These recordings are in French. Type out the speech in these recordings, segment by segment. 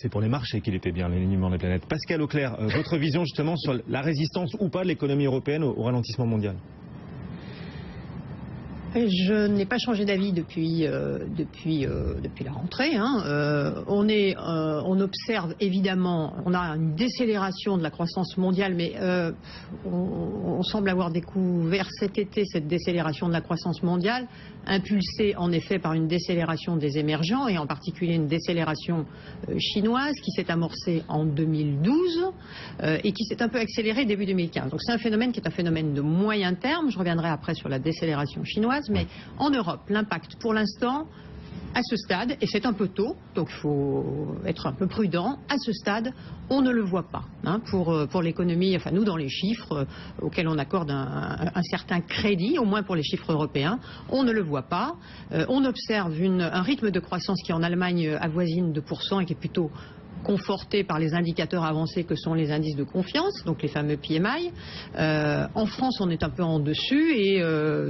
C'est pour les marchés qu'il était bien, l'alignement des planètes. Pascal Auclair, votre vision justement sur la résistance ou pas de l'économie européenne au ralentissement mondial? Je n'ai pas changé d'avis depuis la rentrée. On observe évidemment, on a une décélération de la croissance mondiale, mais on semble avoir découvert cet été cette décélération de la croissance mondiale, impulsée en effet par une décélération des émergents et en particulier une décélération chinoise qui s'est amorcée en 2012 et qui s'est un peu accélérée début 2015. Donc c'est un phénomène qui est un phénomène de moyen terme. Je reviendrai après sur la décélération chinoise. Mais en Europe, l'impact pour l'instant, à ce stade, et c'est un peu tôt, donc il faut être un peu prudent, à ce stade, on ne le voit pas. Pour l'économie, enfin nous dans les chiffres auxquels on accorde un certain crédit, au moins pour les chiffres européens, on ne le voit pas. On observe un rythme de croissance qui en Allemagne avoisine 2% et qui est plutôt conforté par les indicateurs avancés que sont les indices de confiance, donc les fameux PMI. En France, on est un peu en dessus et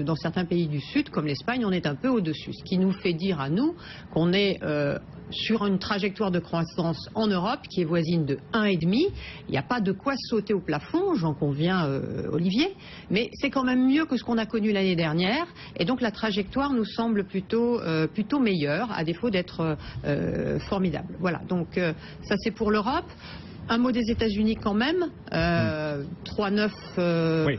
dans certains pays du Sud, comme l'Espagne, on est un peu au-dessus. Ce qui nous fait dire à nous qu'on est sur une trajectoire de croissance en Europe qui est voisine de 1,5. Il n'y a pas de quoi sauter au plafond, j'en conviens Olivier, mais c'est quand même mieux que ce qu'on a connu l'année dernière et donc la trajectoire nous semble plutôt meilleure, à défaut d'être formidable. Voilà, donc ça c'est pour l'Europe. Un mot des États-Unis quand même, 3,9. Oui.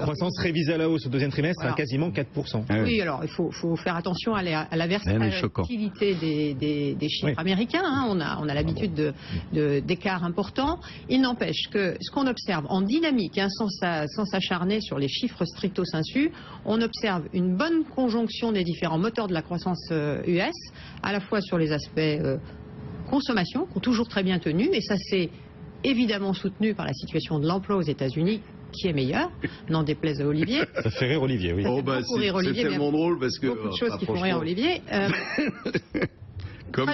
Croissance révisée à la hausse au deuxième trimestre à quasiment 4%. Oui, alors il faut faire attention à la versatilité des chiffres américains. On a l'habitude d'écarts importants. Il n'empêche que ce qu'on observe en dynamique, sans s'acharner sur les chiffres stricto sensu, on observe une bonne conjonction des différents moteurs de la croissance US, à la fois sur les aspects consommation, qui ont toujours très bien tenu, et ça c'est évidemment soutenu par la situation de l'emploi aux États-Unis, qui est meilleure, n'en déplaise à Olivier. Ça fait rire Olivier, oui. C'est tellement drôle parce que... Beaucoup de choses qui font rire Olivier. Comme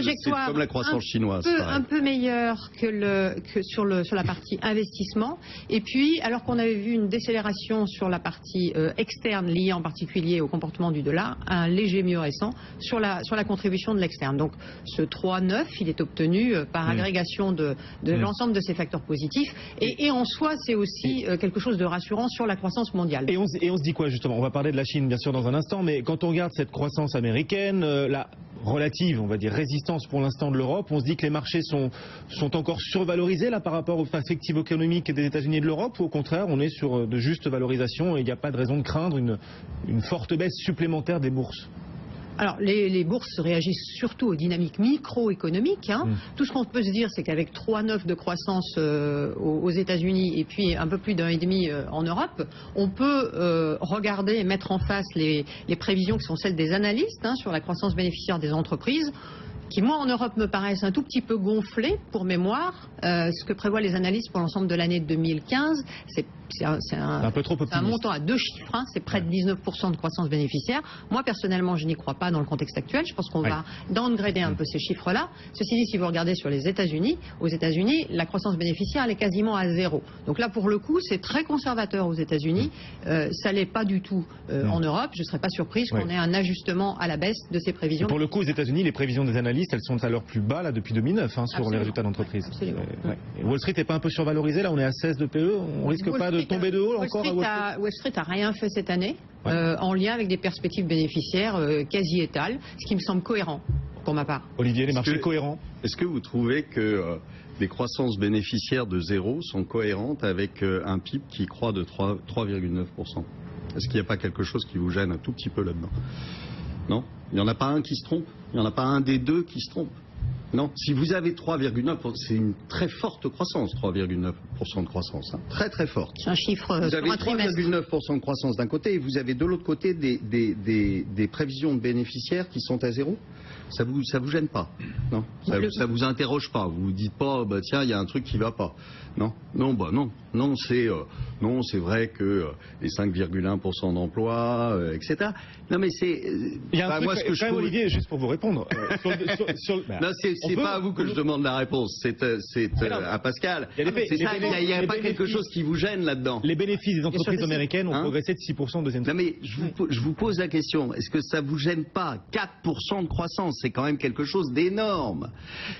la croissance chinoise. Un peu meilleure que sur la partie investissement. Et puis, alors qu'on avait vu une décélération sur la partie externe liée en particulier au comportement du dollar, un léger mieux récent sur la contribution de l'externe. Donc ce 3,9, il est obtenu par agrégation de l'ensemble de ces facteurs positifs. Et en soi, c'est aussi quelque chose de rassurant sur la croissance mondiale. Et on se dit quoi justement? On va parler de la Chine bien sûr dans un instant, mais quand on regarde cette croissance américaine, la relative, on va dire, résistance pour l'instant de l'Europe, on se dit que les marchés sont encore survalorisés là par rapport aux perspectives économiques des États-Unis et de l'Europe, ou au contraire on est sur de justes valorisations et il n'y a pas de raison de craindre une forte baisse supplémentaire des bourses? Alors, les bourses réagissent surtout aux dynamiques microéconomiques. Tout ce qu'on peut se dire, c'est qu'avec 3,9 de croissance aux États-Unis et puis un peu plus d'1,5 en Europe, on peut regarder et mettre en face les prévisions qui sont celles des analystes sur la croissance bénéficiaire des entreprises, qui, moi, en Europe, me paraissent un tout petit peu gonflées, pour mémoire. Ce que prévoient les analystes pour l'ensemble de l'année 2015, c'est un peu trop optimiste. Un montant à 2 chiffres, c'est près de 19% de croissance bénéficiaire. Moi, personnellement, je n'y crois pas dans le contexte actuel. Je pense qu'on va downgrader un peu ces chiffres-là. Ceci dit, si vous regardez sur les États-Unis, aux États-Unis, la croissance bénéficiaire, elle est quasiment à 0. Donc là, pour le coup, c'est très conservateur aux États-Unis. Ça l'est pas du tout en Europe. Je ne serais pas surprise qu'on ait un ajustement à la baisse de ces prévisions. Et pour le coup, aux États-Unis, les prévisions des analystes, elles sont à leur plus bas là depuis 2009 sur Absolument. les résultats d'entreprise. Absolument. Wall Street n'est pas un peu survalorisé là? On est à 16 de PE. On risque pas de tomber de haut encore à Wall Street? Wall Street n'a rien fait cette année en lien avec des perspectives bénéficiaires quasi étales, ce qui me semble cohérent pour ma part. Olivier, les marchés cohérents? Est-ce que vous trouvez que les croissances bénéficiaires de 0 sont cohérentes avec un PIB qui croît de 3,9%? Est-ce qu'il n'y a pas quelque chose qui vous gêne un tout petit peu là-dedans? Non? Il n'y en a pas un qui se trompe? Il n'y en a pas un des deux qui se trompe? Non, si vous avez 3,9%, c'est une très forte croissance, 3,9% de croissance, très très forte. C'est un chiffre vous avez 3,9% de croissance d'un côté et vous avez de l'autre côté des prévisions de bénéficiaires qui sont à 0. Ça vous gêne pas? Non, ça vous interroge pas? Vous vous dites pas, tiens, il y a un truc qui va pas? Non, non, c'est vrai que les 5,1% d'emploi, etc. Non, mais c'est. Il y a un truc, Olivier, juste pour vous répondre. c'est pas à vous que je demande la réponse, c'est à Pascal. Il n'y a pas quelque chose qui vous gêne là-dedans. Les bénéfices des entreprises américaines ont progressé de 6% au deuxième trimestre. Non mais je vous pose la question, est-ce que ça vous gêne pas? 4% de croissance, c'est quand même quelque chose d'énorme.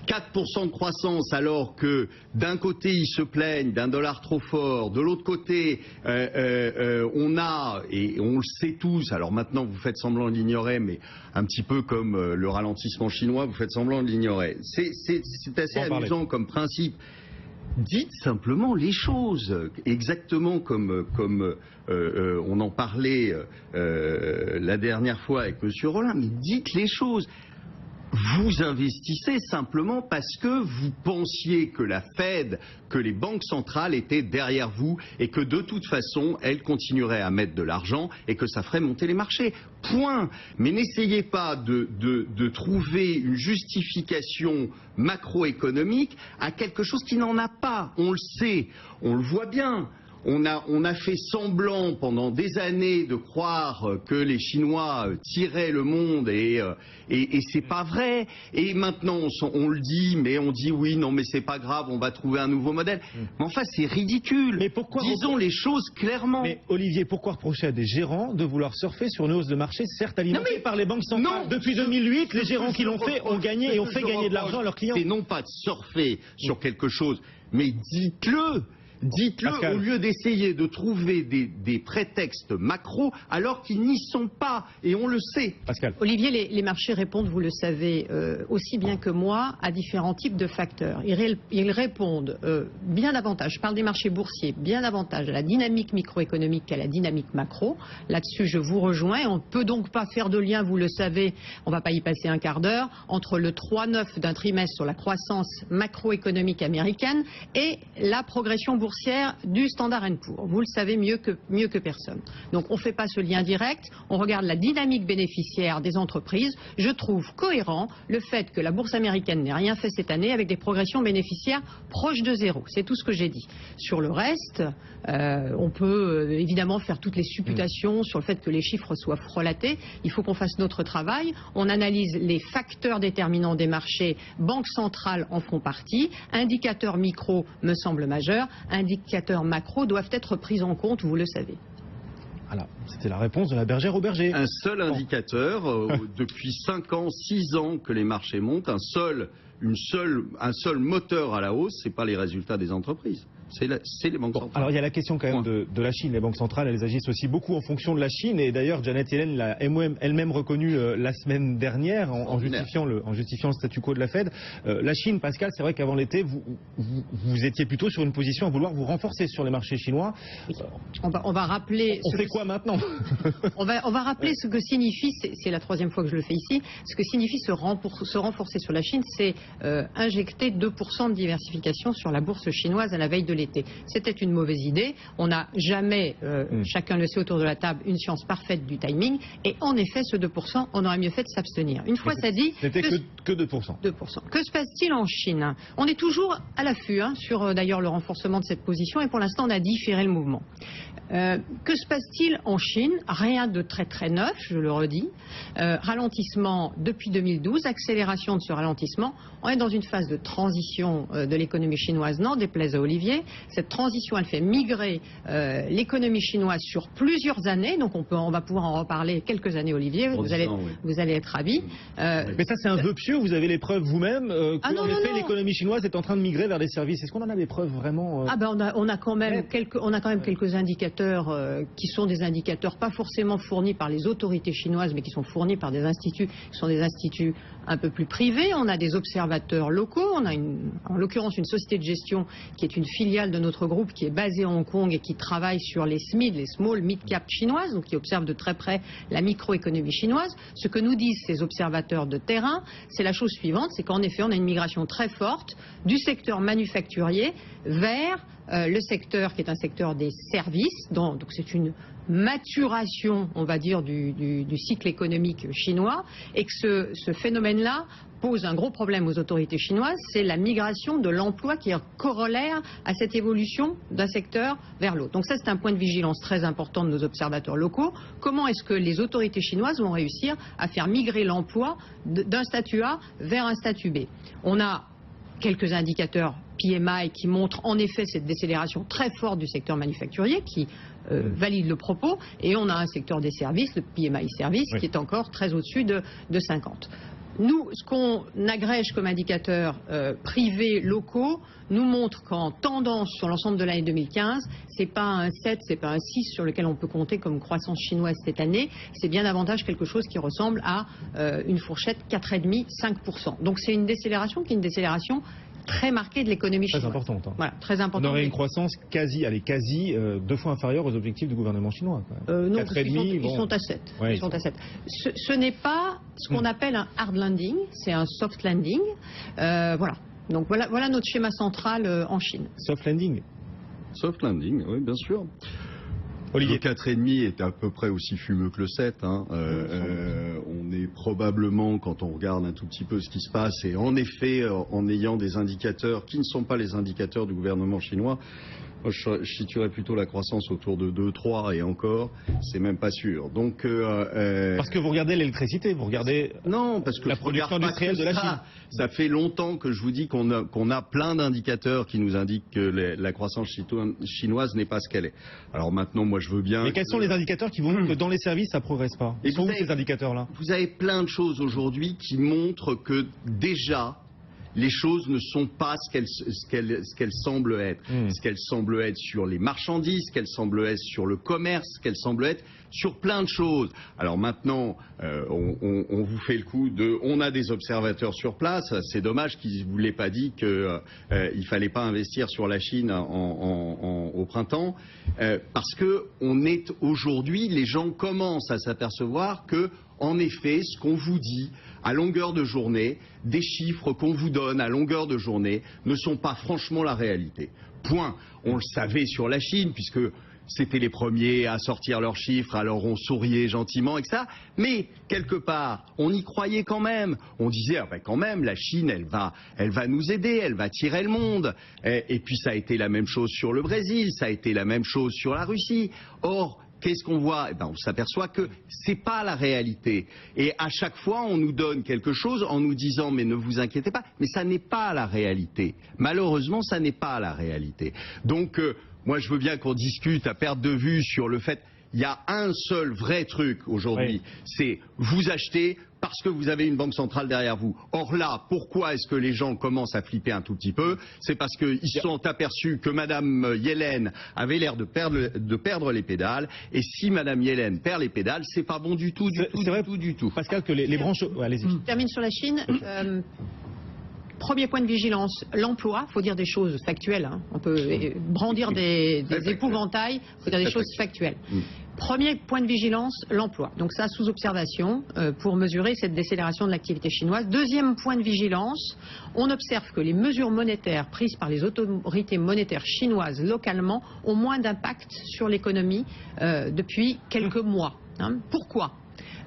4% de croissance alors que d'un côté ils se plaignent d'un dollar trop fort, de l'autre côté on a, et on le sait tous, alors maintenant vous faites semblant de l'ignorer, mais un petit peu comme le ralentissement chinois, vous faites semblant de l'ignorer. C'est assez amusant comme principe. Dites simplement les choses, exactement comme on en parlait la dernière fois avec M. Rollin, mais dites les choses. Vous investissez simplement parce que vous pensiez que la Fed, que les banques centrales étaient derrière vous et que de toute façon, elles continueraient à mettre de l'argent et que ça ferait monter les marchés. Point. Mais n'essayez pas de trouver une justification macroéconomique à quelque chose qui n'en a pas. On le sait, on le voit bien. On a fait semblant pendant des années de croire que les Chinois tiraient le monde et c'est pas vrai. Et maintenant on le dit, mais on dit oui, non mais c'est pas grave, on va trouver un nouveau modèle. Mais enfin c'est ridicule. Mais pourquoi disons les choses clairement. Mais Olivier, pourquoi reprocher à des gérants de vouloir surfer sur une hausse de marché, certes alimentée par les banques centrales? Depuis 2008, les gérants qui l'ont fait ont gagné et ont fait gagner de l'argent à leurs clients. C'est non pas de surfer sur quelque chose, mais dites-le. Dites-le au lieu d'essayer de trouver des prétextes macro alors qu'ils n'y sont pas, et on le sait. Pascal. Olivier, les marchés répondent, vous le savez, aussi bien que moi, à différents types de facteurs. Ils répondent bien davantage, je parle des marchés boursiers, bien davantage à la dynamique microéconomique qu'à la dynamique macro. Là-dessus, je vous rejoins. On ne peut donc pas faire de lien, vous le savez, on ne va pas y passer un quart d'heure, entre le 3,9 d'un trimestre sur la croissance macroéconomique américaine et la progression boursière du Standard & Poor's. Vous le savez mieux que personne. Donc on ne fait pas ce lien direct, on regarde la dynamique bénéficiaire des entreprises. Je trouve cohérent le fait que la bourse américaine n'ait rien fait cette année avec des progressions bénéficiaires proches de zéro. C'est tout ce que j'ai dit. Sur le reste, on peut évidemment faire toutes les supputations sur le fait que les chiffres soient frelatés. Il faut qu'on fasse notre travail. On analyse les facteurs déterminants des marchés. Banques centrales en font partie. Indicateurs micro me semblent majeurs. Indicateurs macro doivent être pris en compte, vous le savez. Voilà, c'était la réponse de la bergère au berger. Un seul indicateur, depuis 5 ans, 6 ans que les marchés montent, un seul moteur à la hausse, c'est pas les résultats des entreprises. C'est les banques centrales. Alors il y a la question quand même de la Chine. Les banques centrales, elles agissent aussi beaucoup en fonction de la Chine. Et d'ailleurs, Janet Yellen l'a elle-même reconnu la semaine dernière en justifiant le statu quo de la Fed. La Chine, Pascal, c'est vrai qu'avant l'été, vous étiez plutôt sur une position à vouloir vous renforcer sur les marchés chinois. On va rappeler... On fait quoi maintenant? on va rappeler ce que signifie, c'est la troisième fois que je le fais ici, ce que signifie se renforcer sur la Chine, c'est injecter 2% de diversification sur la bourse chinoise à la veille de l'été. C'était une mauvaise idée. On n'a jamais, chacun le sait autour de la table, une science parfaite du timing. Et en effet, ce 2%, on aurait mieux fait de s'abstenir. Une fois ça dit... C'était que 2%. 2%. Que se passe-t-il en Chine? On est toujours à l'affût sur d'ailleurs le renforcement de cette position et pour l'instant on a différé le mouvement. Que se passe-t-il en Chine? Rien de très très neuf, je le redis. Ralentissement depuis 2012, accélération de ce ralentissement. On est dans une phase de transition de l'économie chinoise, n'en déplaise à Olivier. Cette transition, elle fait migrer l'économie chinoise sur plusieurs années. Donc on va pouvoir en reparler quelques années, Olivier. Vous allez être ravi. Mais ça, c'est un vœu pieux. Vous avez les preuves vous-même qu'en effet, l'économie chinoise est en train de migrer vers des services. Est-ce qu'on en a des preuves vraiment on a quand même quelques indicateurs qui sont des indicateurs pas forcément fournis par les autorités chinoises, mais qui sont fournis par des instituts qui sont des instituts un peu plus privés. On a des observateurs locaux. On a en l'occurrence une société de gestion qui est une filiale de notre groupe qui est basée à Hong Kong et qui travaille sur les SMID, les Small Mid Cap chinoises, donc qui observe de très près la microéconomie chinoise. Ce que nous disent ces observateurs de terrain, c'est la chose suivante, c'est qu'en effet on a une migration très forte du secteur manufacturier vers le secteur qui est un secteur des services, donc c'est une maturation, on va dire, du cycle économique chinois, et que ce phénomène-là pose un gros problème aux autorités chinoises, c'est la migration de l'emploi qui est corollaire à cette évolution d'un secteur vers l'autre. Donc ça, c'est un point de vigilance très important de nos observateurs locaux. Comment est-ce que les autorités chinoises vont réussir à faire migrer l'emploi d'un statut A vers un statut B? On a quelques indicateurs PMI qui montrent en effet cette décélération très forte du secteur manufacturier qui valide le propos, et on a un secteur des services, le PMI service, qui est encore très au-dessus de 50. Nous, ce qu'on agrège comme indicateurs privés locaux nous montre qu'en tendance sur l'ensemble de l'année 2015, c'est pas un 7, c'est pas un 6 sur lequel on peut compter comme croissance chinoise cette année, c'est bien davantage quelque chose qui ressemble à une fourchette 4,5-5%. Donc c'est une décélération qui est une décélération très marquée de l'économie chinoise. Très importante. Hein. Voilà, très importante. On aurait une croissance quasi 2 fois inférieure aux objectifs du gouvernement chinois. Non, ils sont à 7. Ouais, ils sont à 7. Ce n'est pas ce qu'on appelle un hard landing, c'est un soft landing. Voilà. Donc voilà notre schéma central en Chine. Soft landing. Soft landing, oui, bien sûr. Olivier. Le 4,5 est à peu près aussi fumeux que le 7. Hein. On est probablement, quand on regarde un tout petit peu ce qui se passe, et en effet, en ayant des indicateurs qui ne sont pas les indicateurs du gouvernement chinois, moi, je situerais plutôt la croissance autour de 2-3, et encore, c'est même pas sûr. Donc, parce que vous regardez l'électricité, vous regardez non, parce que la production industrielle de la Chine. Ça fait longtemps que je vous dis qu'on a plein d'indicateurs qui nous indiquent que la croissance chinoise n'est pas ce qu'elle est. Alors maintenant, moi, je veux bien... Mais quels sont les indicateurs qui vous montrent que dans les services, ça progresse pas? Et sont où ces indicateurs-là? Vous avez plein de choses aujourd'hui qui montrent que déjà... les choses ne sont pas ce qu'elles semblent être. Ce qu'elles semblent être sur les marchandises, ce qu'elles semblent être sur le commerce, ce qu'elles semblent être sur plein de choses. Alors maintenant, on vous fait le coup de... On a des observateurs sur place. C'est dommage qu'ils ne vous l'aient pas dit qu'il ne fallait pas investir sur la Chine au printemps. Parce que on est aujourd'hui, les gens commencent à s'apercevoir que, en effet, ce qu'on vous dit à longueur de journée, des chiffres qu'on vous donne à longueur de journée ne sont pas franchement la réalité. Point. On le savait sur la Chine, puisque c'était les premiers à sortir leurs chiffres, alors on souriait gentiment, etc. Mais, quelque part, on y croyait quand même. On disait, ah ben quand même, la Chine, elle va nous aider, elle va tirer le monde. Et puis ça a été la même chose sur le Brésil, ça a été la même chose sur la Russie. Or, qu'est-ce qu'on voit? Eh ben, on s'aperçoit que c'est pas la réalité. Et à chaque fois, on nous donne quelque chose en nous disant, mais ne vous inquiétez pas, mais ça n'est pas la réalité. Malheureusement, ça n'est pas la réalité. Donc, moi, je veux bien qu'on discute à perte de vue sur le fait, il y a un seul vrai truc aujourd'hui, c'est vous achetez parce que vous avez une banque centrale derrière vous. Or là, pourquoi est-ce que les gens commencent à flipper un tout petit peu? C'est parce qu'ils se sont aperçus que Madame Yellen avait l'air de perdre les pédales. Et si Madame Yellen perd les pédales, c'est pas bon du tout, du tout. Pascal, que les branches... Ouais, allez-y. Je termine sur la Chine. Premier point de vigilance, l'emploi. Il faut dire des choses factuelles. Hein. On peut brandir des épouvantails. Il faut dire des choses factuelles. Premier point de vigilance, l'emploi. Donc ça, sous observation, pour mesurer cette décélération de l'activité chinoise. Deuxième point de vigilance, on observe que les mesures monétaires prises par les autorités monétaires chinoises localement ont moins d'impact sur l'économie depuis quelques mois. Hein. Pourquoi?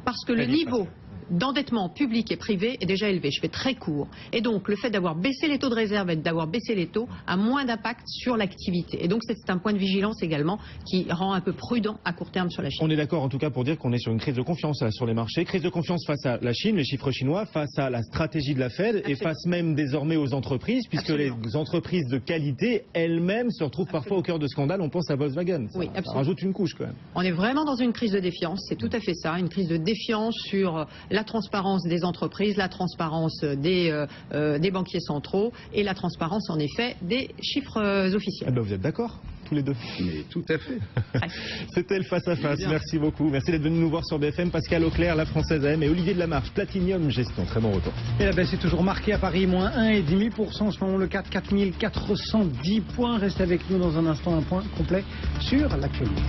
Parce que le niveau d'endettement public et privé est déjà élevé. Je fais très court. Et donc, le fait d'avoir baissé les taux de réserve et d'avoir baissé les taux a moins d'impact sur l'activité. Et donc, c'est un point de vigilance également qui rend un peu prudent à court terme sur la Chine. On est d'accord en tout cas pour dire qu'on est sur une crise de confiance sur les marchés. Crise de confiance face à la Chine, les chiffres chinois, face à la stratégie de la Fed. Absolument. Et face même désormais aux entreprises, puisque Absolument. Les entreprises de qualité elles-mêmes se retrouvent Absolument. Parfois au cœur de scandales. On pense à Volkswagen. Ça, oui, ça rajoute une couche quand même. On est vraiment dans une crise de défiance. C'est tout à fait ça. Une crise de défiance sur la transparence des entreprises, la transparence des banquiers centraux et la transparence en effet des chiffres officiels. Ah ben vous êtes d'accord tous les deux? Mais tout à fait. C'était le face à face. Merci beaucoup. Merci d'être venu nous voir sur BFM. Pascal Auclair, la Française AM et Olivier Delamarche, Platinium Gestion. Très bon retour. Et la baisse est toujours marquée à Paris, moins 1,5% en ce moment, le CAC 4410 points. Restez avec nous dans un instant, un point complet sur l'actualité.